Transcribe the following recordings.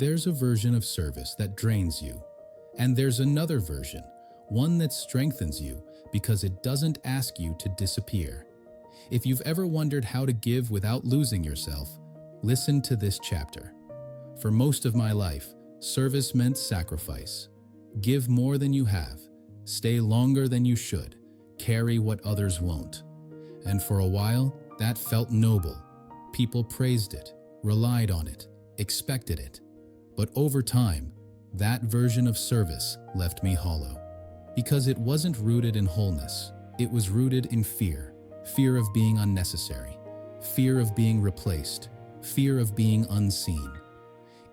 There's a version of service that drains you, and there's another version, one that strengthens you because it doesn't ask you to disappear. If you've ever wondered how to give without losing yourself, listen to this chapter. For most of my life, service meant sacrifice. Give more than you have, stay longer than you should, carry what others won't. And for a while, that felt noble. People praised it, relied on it, expected it. But over time, that version of service left me hollow. Because it wasn't rooted in wholeness, it was rooted in fear. Fear of being unnecessary, fear of being replaced, fear of being unseen.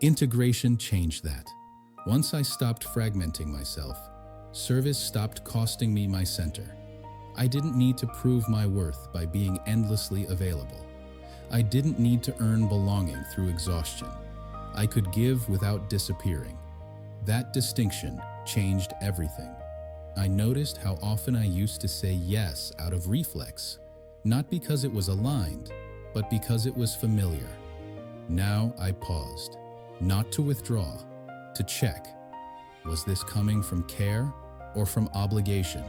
Integration changed that. Once I stopped fragmenting myself, service stopped costing me my center. I didn't need to prove my worth by being endlessly available. I didn't need to earn belonging through exhaustion. I could give without disappearing. That distinction changed everything. I noticed how often I used to say yes out of reflex, not because it was aligned, but because it was familiar. Now I paused, not to withdraw, to check. Was this coming from care or from obligation?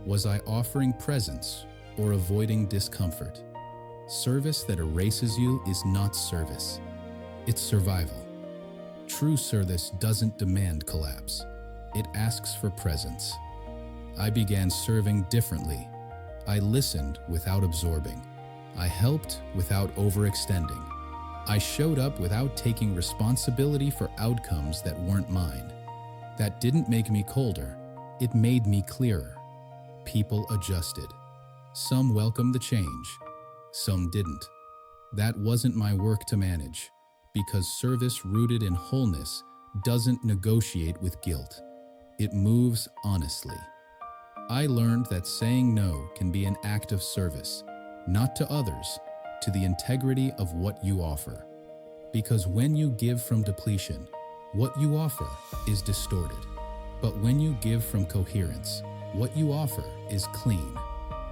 Was I offering presence or avoiding discomfort? Service that erases you is not service. It's survival. True service doesn't demand collapse. It asks for presence. I began serving differently. I listened without absorbing. I helped without overextending. I showed up without taking responsibility for outcomes that weren't mine. That didn't make me colder. It made me clearer. People adjusted. Some welcomed the change. Some didn't. That wasn't my work to manage, because service rooted in wholeness doesn't negotiate with guilt. It moves honestly. I learned that saying no can be an act of service, not to others, to the integrity of what you offer. Because when you give from depletion, what you offer is distorted. But when you give from coherence, what you offer is clean.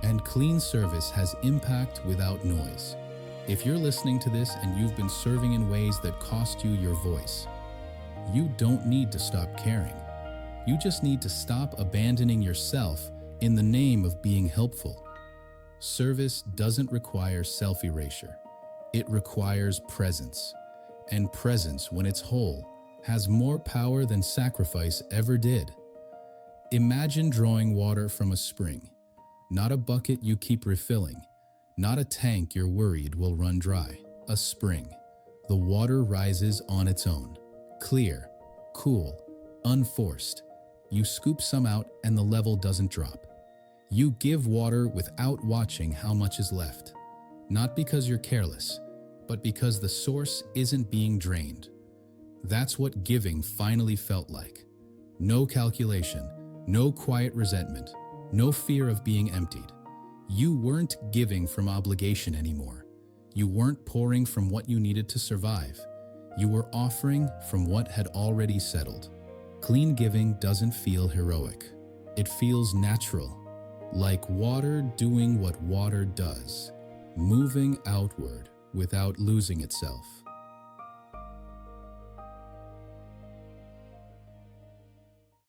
And clean service has impact without noise. If you're listening to this and you've been serving in ways that cost you your voice, you don't need to stop caring. You just need to stop abandoning yourself in the name of being helpful. Service doesn't require self-erasure. It requires presence. And presence, when it's whole, has more power than sacrifice ever did. Imagine drawing water from a spring, not a bucket you keep refilling, not a tank you're worried will run dry. A spring. The water rises on its own, clear, cool, unforced. You scoop some out and the level doesn't drop. You give water without watching how much is left. Not because you're careless, but because the source isn't being drained. That's what giving finally felt like. No calculation, no quiet resentment, no fear of being emptied. You weren't giving from obligation anymore. You weren't pouring from what you needed to survive. You were offering from what had already settled. Clean giving doesn't feel heroic. It feels natural, like water doing what water does, moving outward without losing itself.